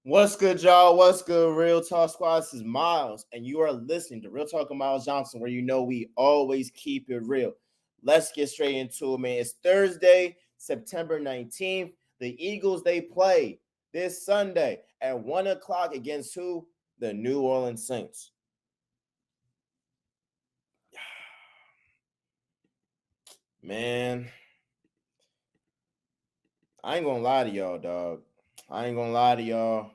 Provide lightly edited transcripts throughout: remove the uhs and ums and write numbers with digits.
What's good, y'all? What's good, Real Talk Squad? This is Miles, and you are listening to Real Talk with Miles Johnson, where you know we always keep it real. Let's get straight into it, man. It's Thursday, September 19th. The Eagles, they play this Sunday at 1 o'clock against who? The New Orleans Saints. Man, I ain't gonna lie to y'all, dog. I ain't gonna lie to y'all.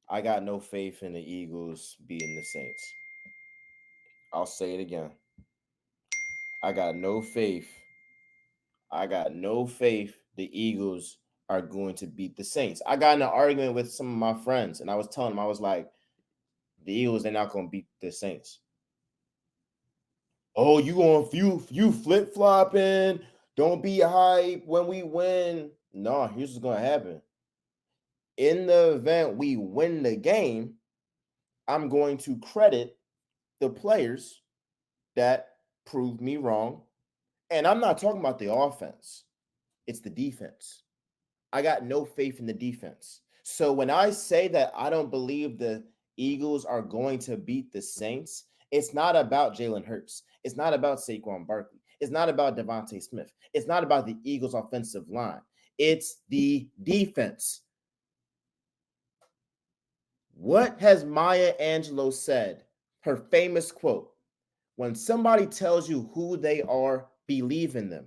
I got no faith in the Eagles beating the Saints. I'll say it again. I got no faith. I got no faith the Eagles are going to beat the Saints. I got in an argument with some of my friends, and I was telling them, I was like, the Eagles, they're not going to beat the Saints. Oh, you flip flopping. Don't be hype when we win. No, here's what's going to happen. In the event we win the game, I'm going to credit the players that proved me wrong. And I'm not talking about the offense, it's the defense. I got no faith in the defense. So when I say that I don't believe the Eagles are going to beat the Saints, it's not about Jalen Hurts. It's not about Saquon Barkley. It's not about Devontae Smith. It's not about the Eagles' offensive line. It's the defense. What has Maya Angelou said? Her famous quote: when somebody tells you who they are, believe in them.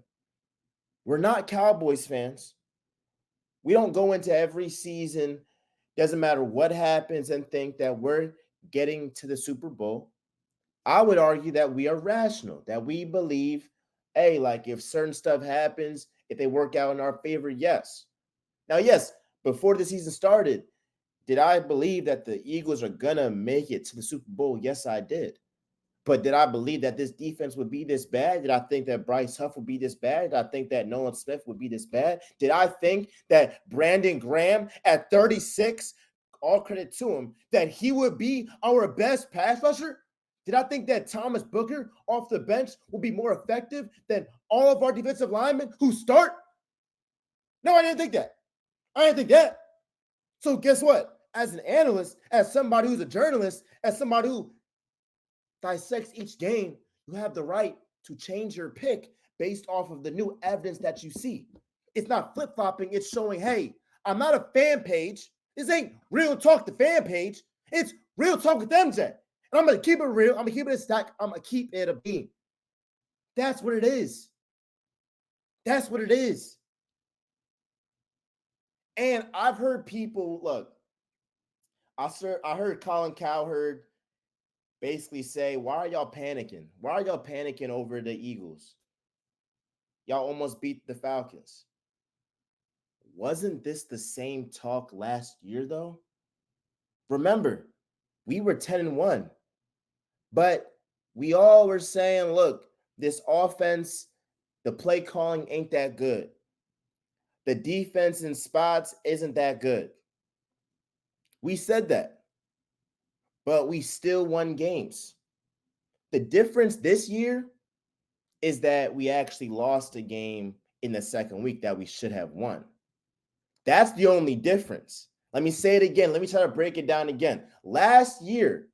We're not Cowboys fans. We don't go into every season, doesn't matter what happens, and think that we're getting to the Super Bowl. I would argue that we are rational, that we believe, hey, like if certain stuff happens, if they work out in our favor, yes. Now, yes, before the season started, did I believe that the Eagles are going to make it to the Super Bowl? Yes, I did. But did I believe that this defense would be this bad? Did I think that Bryce Huff would be this bad? Did I think that Nolan Smith would be this bad? Did I think that Brandon Graham at 36, all credit to him, that he would be our best pass rusher? Did I think that Thomas Booker off the bench will be more effective than all of our defensive linemen who start? No, I didn't think that. I didn't think that. So guess what? As an analyst, as somebody who's a journalist, as somebody who dissects each game, you have the right to change your pick based off of the new evidence that you see. It's not flip-flopping, it's showing, hey, I'm not a fan page. This ain't Real Talk, the fan page. It's Real Talk with MJ. And I'm going to keep it real. I'm going to keep it a stack. I'm going to keep it a beam. That's what it is. That's what it is. And I've heard people, look, I heard Colin Cowherd basically say, why are y'all panicking? Why are y'all panicking over the Eagles? Y'all almost beat the Falcons. Wasn't this the same talk last year, though? Remember, we were 10-1, but we all were saying, look, this offense, the play calling ain't that good. The defense in spots isn't that good. We said that, but we still won games. The difference this year is that we actually lost a game in the second week that we should have won. That's the only difference. Let me say it again. Let me try to break it down again. Last year,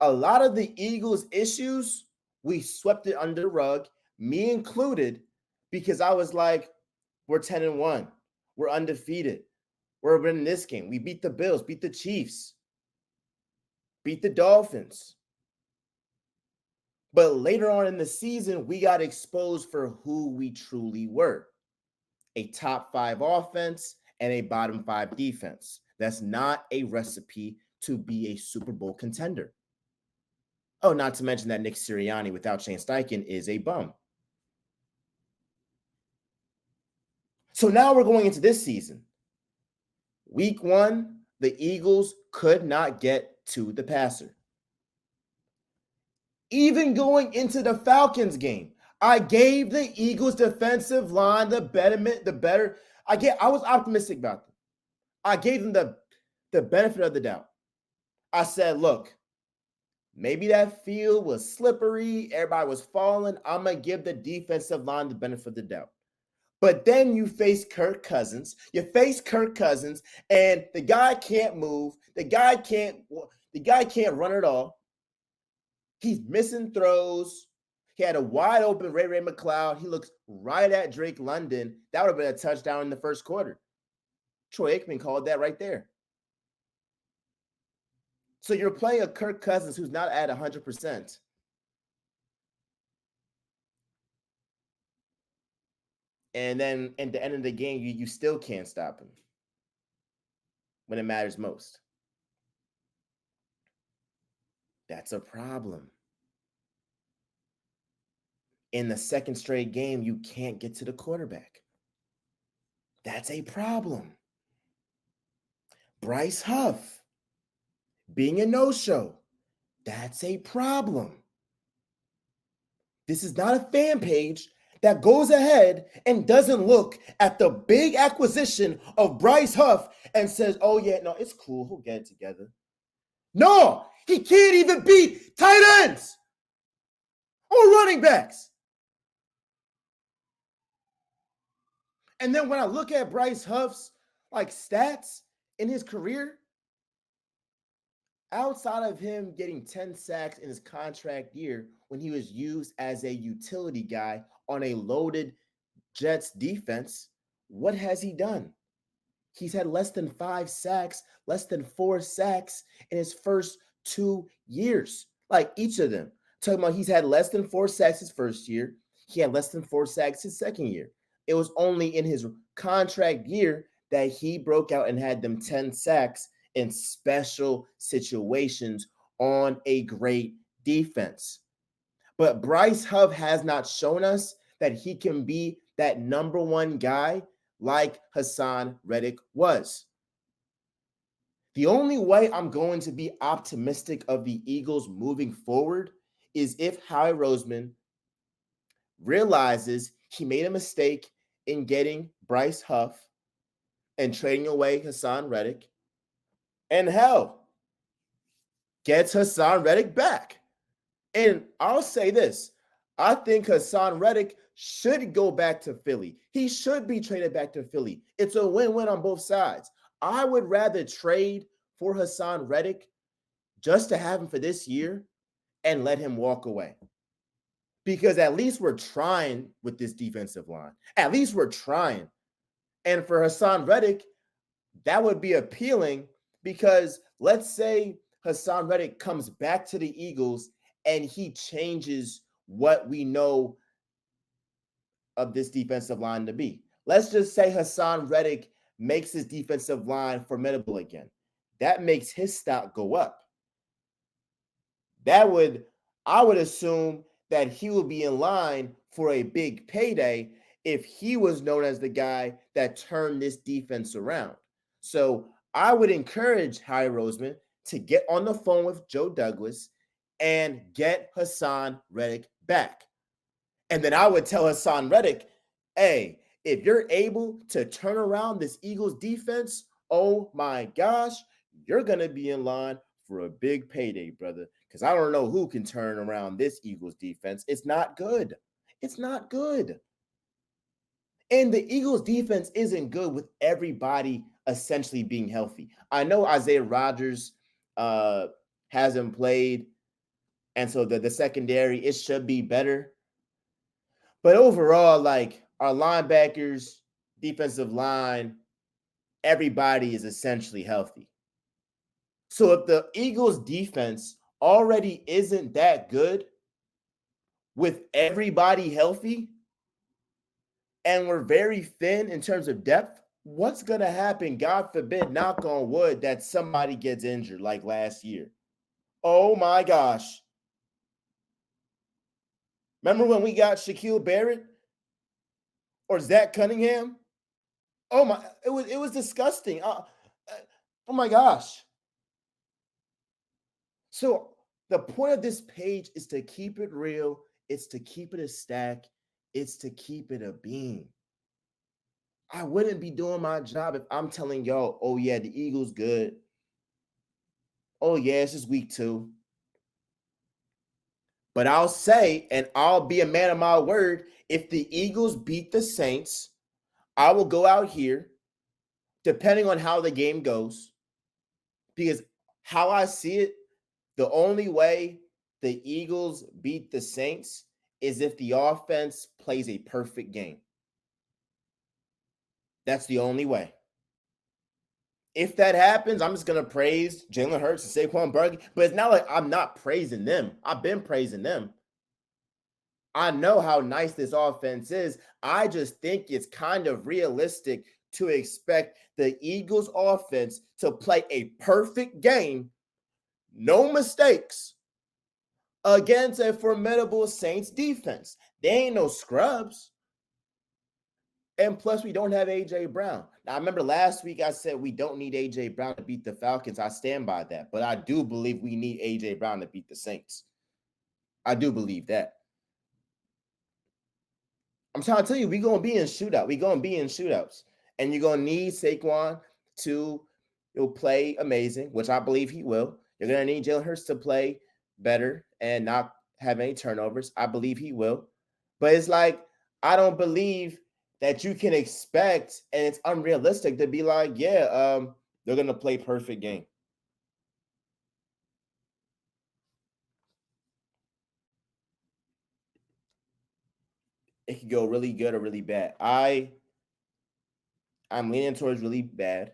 a lot of the Eagles' issues, we swept it under the rug, me included, because I was like, we're 10-1. We're undefeated. We're winning this game. We beat the Bills, beat the Chiefs, beat the Dolphins. But later on in the season, we got exposed for who we truly were. A top 5 offense and a bottom 5 defense. That's not a recipe to be a Super Bowl contender. Oh, not to mention that Nick Sirianni without Shane Steichen is a bum. So now we're going into this season. Week 1, the Eagles could not get to the passer. Even going into the Falcons game, I gave the Eagles defensive line the better. I was optimistic about them. I gave them the benefit of the doubt. I said, look, maybe that field was slippery. Everybody was falling. I'm going to give the defensive line the benefit of the doubt. But then you face Kirk Cousins. You face Kirk Cousins, and the guy can't move. The guy can't run at all. He's missing throws. He had a wide open Ray McCloud. He looks right at Drake London. That would have been a touchdown in the first quarter. Troy Aikman called that right there. So you're playing a Kirk Cousins who's not at 100%. And then at the end of the game, you still can't stop him when it matters most. That's a problem. In the second straight game, you can't get to the quarterback. That's a problem. Bryce Huff being a no-show, that's a problem. This is not a fan page that goes ahead and doesn't look at the big acquisition of Bryce Huff and says, oh yeah, no, it's cool, we'll get it together. No, he can't even beat tight ends or running backs. And then when I look at Bryce Huff's stats in his career, outside of him getting 10 sacks in his contract year when he was used as a utility guy on a loaded Jets defense, what has he done? He's had less than 5 sacks, less than 4 sacks in his first 2 years. Each of them. Talking about he's had less than 4 sacks his first year. He had less than 4 sacks his second year. It was only in his contract year that he broke out and had them 10 sacks in special situations on a great defense. But Bryce Huff has not shown us that he can be that number one guy like Haason Reddick was. The only way I'm going to be optimistic of the Eagles moving forward is if Howie Roseman realizes he made a mistake in getting Bryce Huff and trading away Haason Reddick, and hell, gets Haason Reddick back. And I'll say this, I think Haason Reddick should go back to Philly. He should be traded back to Philly. It's a win-win on both sides. I would rather trade for Haason Reddick just to have him for this year and let him walk away. Because at least we're trying with this defensive line. At least we're trying. And for Haason Reddick, that would be appealing because let's say Haason Reddick comes back to the Eagles and he changes what we know of this defensive line to be. Let's just say Haason Reddick makes his defensive line formidable again. That makes his stock go up. I would assume that he will be in line for a big payday if he was known as the guy that turned this defense around. So I would encourage Howie Roseman to get on the phone with Joe Douglas and get Haason Reddick back. And then I would tell Haason Reddick, hey, if you're able to turn around this Eagles defense, oh my gosh, you're going to be in line for a big payday, brother. Because I don't know who can turn around this Eagles defense. It's not good. It's not good. And the Eagles defense isn't good with everybody essentially being healthy. I know Isaiah Rodgers hasn't played, and so the secondary, it should be better. But overall, our linebackers, defensive line, everybody is essentially healthy. So if the Eagles defense already isn't that good with everybody healthy, and we're very thin in terms of depth, what's going to happen, God forbid, knock on wood, that somebody gets injured like last year? Oh my gosh. Remember when we got Shaquille Barrett or Zach Cunningham? Oh my, it was disgusting. Oh my gosh. So the point of this page is to keep it real. It's to keep it a stack. It's to keep it a beam. I wouldn't be doing my job if I'm telling y'all, oh yeah, the Eagles good. Oh yeah, it's just week 2. But I'll say, and I'll be a man of my word, if the Eagles beat the Saints I will go out here, depending on how the game goes, because how I see it, the only way the Eagles beat the Saints is if the offense plays a perfect game. That's the only way. If that happens, I'm just gonna praise Jalen Hurts and Saquon Barkley. But it's not like I'm not praising them. I've been praising them. I know how nice this offense is. I just think it's kind of realistic to expect the Eagles offense to play a perfect game, no mistakes, against a formidable Saints defense. They ain't no scrubs. And plus, we don't have A.J. Brown. Now, I remember last week I said we don't need A.J. Brown to beat the Falcons. I stand by that. But I do believe we need A.J. Brown to beat the Saints. I do believe that. I'm trying to tell you, we're going to be in shootout. We're going to be in shootouts. And you're going to need Saquon to play amazing, which I believe he will. You're going to need Jalen Hurts to play better and not have any turnovers. I believe he will. But it's like, I don't believe that you can expect, and it's unrealistic to be like, yeah, they're going to play perfect game. It could go really good or really bad. I'm leaning towards really bad.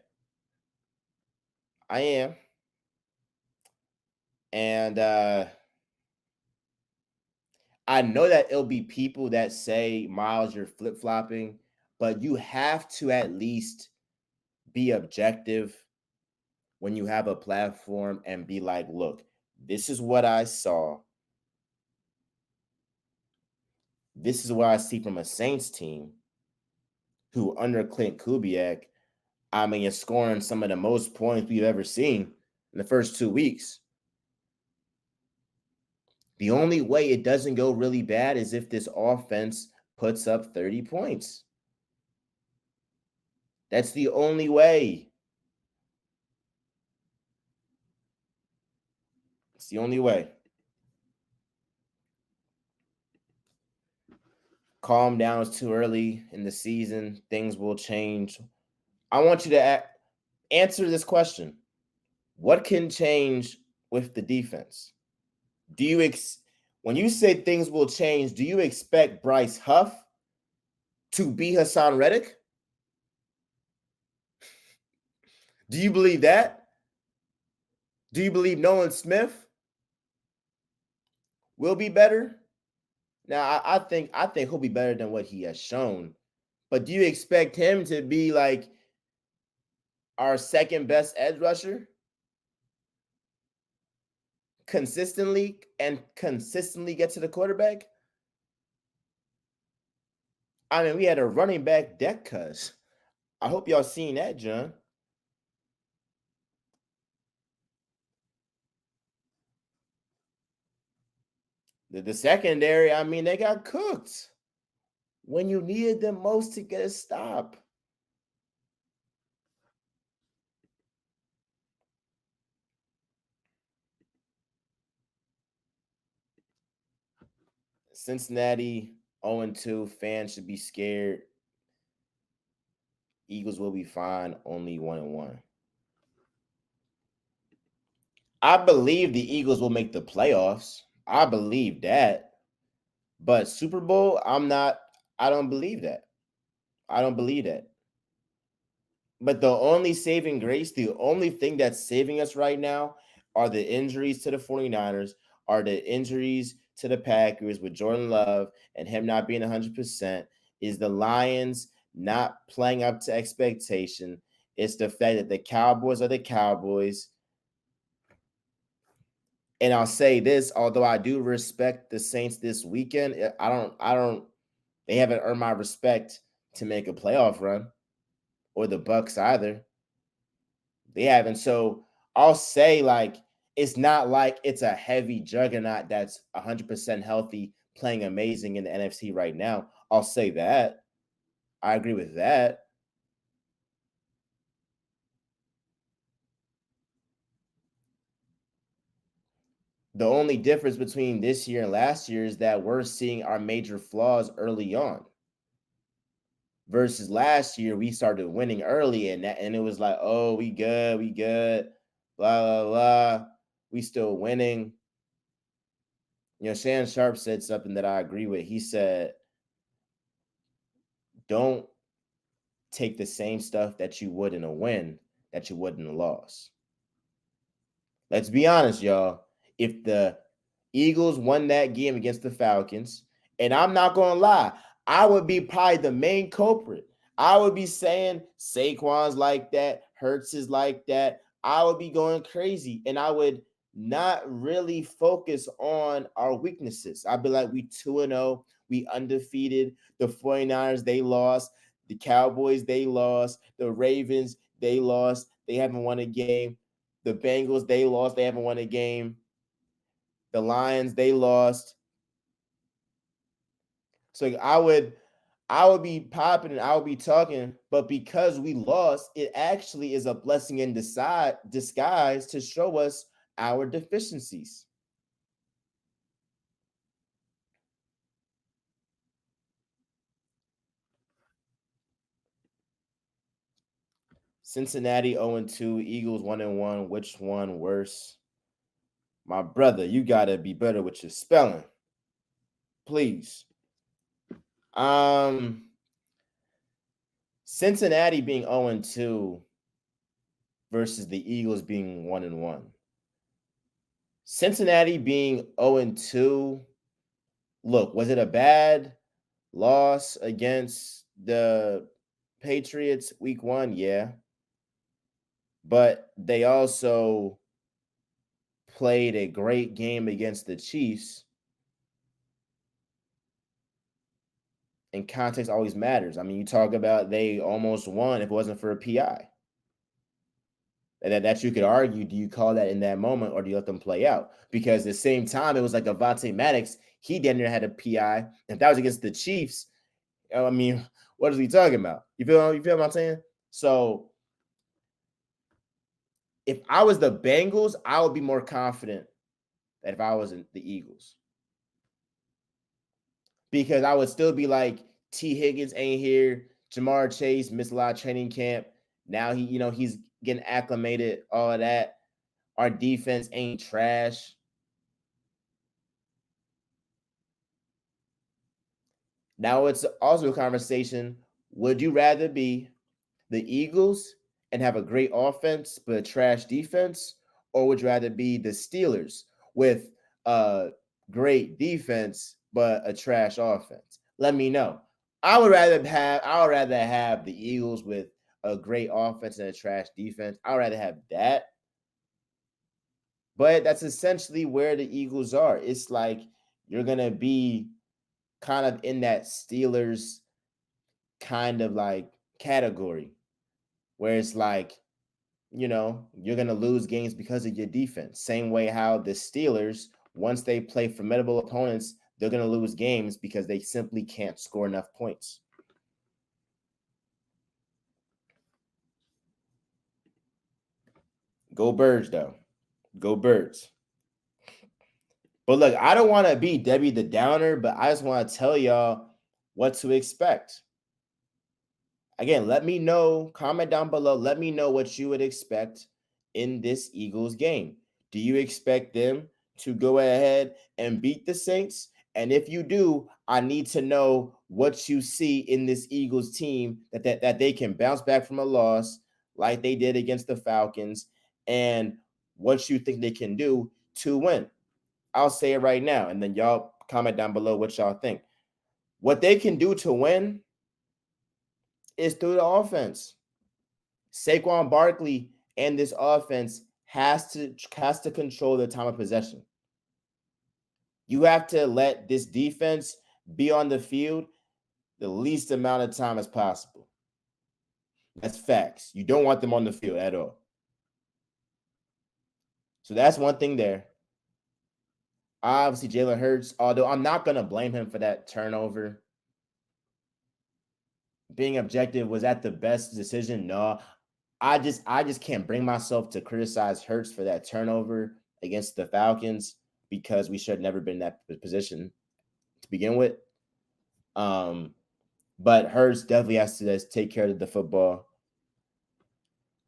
I am. And I know that it'll be people that say, Miles, you're flip-flopping, but you have to at least be objective when you have a platform and be like, look, this is what I saw. This is what I see from a Saints team who, under Clint Kubiak, I mean, is scoring some of the most points we've ever seen in the first 2 weeks. The only way it doesn't go really bad is if this offense puts up 30 points. That's the only way. It's the only way. Calm down. It's too early in the season. Things will change. I want you to answer this question. What can change with the defense? Do you when you say things will change, do you expect Bryce Huff to be Haason Reddick? Do you believe that? Do you believe Nolan Smith will be better? Now, I think he'll be better than what he has shown. But do you expect him to be like our second best edge rusher? Consistently get to the quarterback? I mean, we had a running back deck cuz. I hope y'all seen that, John. The secondary, I mean, they got cooked when you needed them most to get a stop. Cincinnati 0-2. Fans should be scared. Eagles will be fine. Only 1-1. I believe the Eagles will make the playoffs. I believe that. But Super Bowl, I don't believe that. I don't believe that. But the only saving grace, the only thing that's saving us right now are the injuries to the 49ers, are the injuries to the Packers with Jordan Love and him not being 100%, is the Lions not playing up to expectation. It's the fact that the Cowboys are the Cowboys. And I'll say this, although I do respect the Saints this weekend, they haven't earned my respect to make a playoff run, or the Bucks either. They haven't. So I'll say, like, it's not like it's a heavy juggernaut that's 100% healthy, playing amazing in the NFC right now. I'll say that. I agree with that. The only difference between this year and last year is that we're seeing our major flaws early on. versus last year we started winning early and it was like, oh, we good, blah blah blah. We still winning. Shannon Sharp said something that I agree with. He said, don't take the same stuff that you would in a win that you would in a loss. Let's be honest, y'all. If the Eagles won that game against the Falcons, and I'm not going to lie, I would be probably the main culprit. I would be saying Saquon's like that, Hurts is like that. I would be going crazy, and I would not really focus on our weaknesses. I'd be like, we 2-0, we undefeated. The 49ers, they lost. The Cowboys, they lost. The Ravens, they lost. They haven't won a game. The Bengals, they lost. They haven't won a game. The Lions, they lost. So I would be popping and I would be talking, but because we lost, it actually is a blessing in disguise to show us our deficiencies. Cincinnati 0-2, Eagles 1-1. Which one worse? My brother, you gotta be better with your spelling. Please. Cincinnati being 0-2 versus the Eagles being 1-1. Cincinnati being 0-2. Look, was it a bad loss against the Patriots week 1? Yeah. But they also played a great game against the Chiefs. And context always matters. I mean, you talk about they almost won if it wasn't for a PI. That you could argue, do you call that in that moment or do you let them play out? Because at the same time, it was like Avonte Maddox, he didn't had a PI. If that was against the Chiefs, I mean, what is he talking about? You feel what I'm saying? So if I was the Bengals, I would be more confident than if I wasn't the Eagles. Because I would still be like, T. Higgins ain't here. Jamar Chase missed a lot of training camp. Now he's getting acclimated, all of that. Our defense ain't trash. Now it's also a conversation. Would you rather be the Eagles and have a great offense but a trash defense? Or would you rather be the Steelers with a great defense but a trash offense? Let me know. I would rather have the Eagles with a great offense and a trash defense. I would rather have that. But that's essentially where the Eagles are. It's like you're gonna be kind of in that Steelers kind of like category where it's like, you're going to lose games because of your defense. Same way how the Steelers, once they play formidable opponents, they're going to lose games because they simply can't score enough points. Go Birds, though. Go Birds. But look, I don't want to be Debbie the Downer, but I just want to tell y'all what to expect. Again, let me know, comment down below. Let me know what you would expect in this Eagles game. Do you expect them to go ahead and beat the Saints? And if you do, I need to know what you see in this Eagles team that they can bounce back from a loss like they did against the Falcons, and what you think they can do to win. I'll say it right now, and then y'all comment down below what y'all think. What they can do to win is through the offense. Saquon Barkley and this offense has to control the time of possession. You have to let this defense be on the field the least amount of time as possible. That's facts. You don't want them on the field at all. So that's one thing there. Obviously, Jalen Hurts, although I'm not going to blame him for that turnover. Being objective, was that the best decision? No. I just can't bring myself to criticize Hurts for that turnover against the Falcons because we should have never been in that position to begin with. but Hurts definitely has to just take care of the football.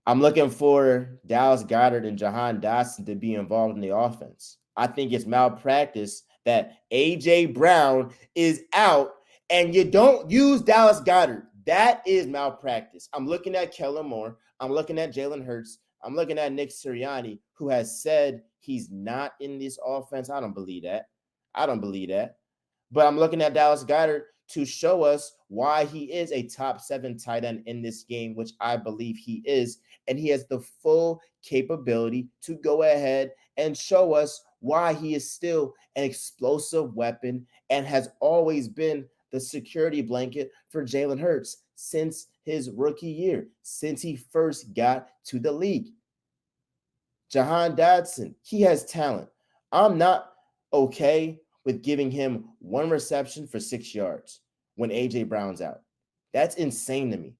I'm looking for Dallas Goedert and Jahan Dotson to be involved in the offense. I think it's malpractice that A.J. Brown is out and you don't use Dallas Goedert. That is malpractice. I'm looking at Kellen Moore. I'm looking at Jalen Hurts. I'm looking at Nick Sirianni, who has said he's not in this offense. I don't believe that. I don't believe that. But I'm looking at Dallas Goedert to show us why he is a top 7 tight end in this game, which I believe he is. And he has the full capability to go ahead and show us why he is still an explosive weapon and has always been the security blanket for Jalen Hurts since his rookie year, since he first got to the league. Jahan Dotson, he has talent. I'm not okay with giving him one reception for 6 yards when A.J. Brown's out. That's insane to me.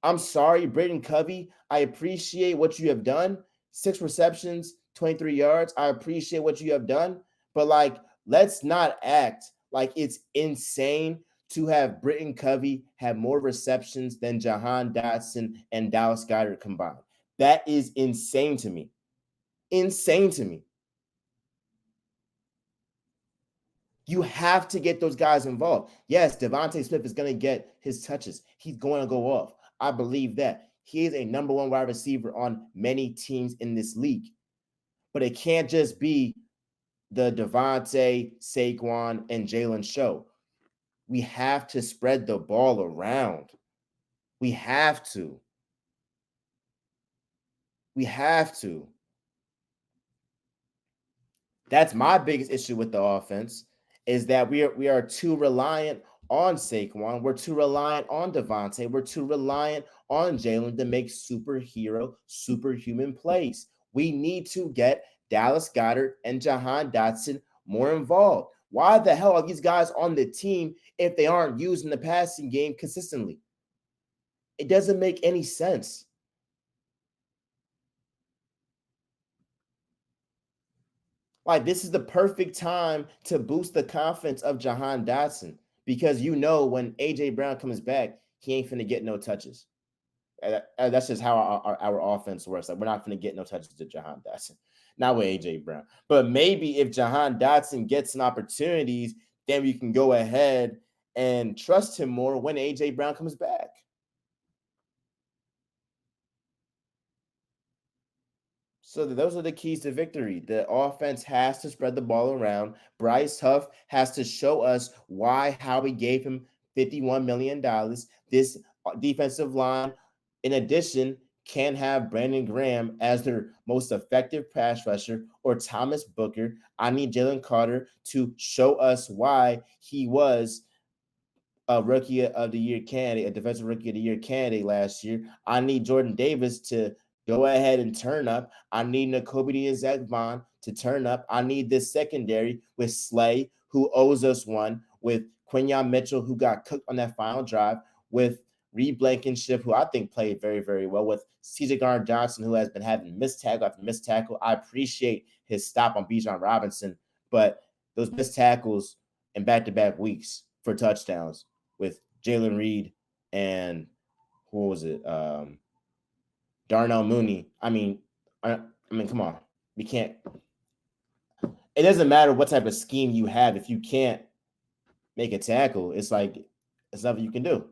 I'm sorry, Braden Covey. I appreciate what you have done. 6 receptions, 23 yards. I appreciate what you have done. But, let's not act like it's insane to have Britton Covey have more receptions than Jahan Dotson and Dallas Goedert combined. That is insane to me. Insane to me. You have to get those guys involved. Yes, Devontae Smith is going to get his touches. He's going to go off. I believe that. He is a number 1 wide receiver on many teams in this league. But it can't just be the Devontae, Saquon, and Jalen show. We have to spread the ball around. We have to. We have to. That's my biggest issue with the offense is that we are too reliant on Saquon. We're too reliant on Devontae. We're too reliant on Jalen to make superhero, superhuman plays. We need to get Dallas Goedert and Jahan Dotson more involved. Why the hell are these guys on the team if they aren't using the passing game consistently? It doesn't make any sense. This is the perfect time to boost the confidence of Jahan Dotson because when A.J. Brown comes back, he ain't finna get no touches. That's just how our offense works. We're not finna get no touches to Jahan Dotson. Not with A.J. Brown. But maybe if Jahan Dotson gets some opportunities, then we can go ahead and trust him more when A.J. Brown comes back. So those are the keys to victory. The offense has to spread the ball around. Bryce Huff has to show us how we gave him $51 million. This defensive line, in addition, can have Brandon Graham as their most effective pass rusher or Thomas Booker. I need Jalen Carter to show us why he was a rookie of the year candidate, a defensive rookie of the year candidate last year. I need Jordan Davis to go ahead and turn up. I need Nakobe Dean to turn up. I need this secondary with Slay, who owes us one, with Quinyon Mitchell, who got cooked on that final drive, with Reed Blankenship, who I think played very, very well, with CJ Garner-Johnson, who has been having missed tackle after missed tackle. I appreciate his stop on Bijan Robinson, but those missed tackles in back-to-back weeks for touchdowns with Jalen Reed and who was it? Darnell Mooney. I mean, come on. We can't. It doesn't matter what type of scheme you have if you can't make a tackle. It's nothing you can do.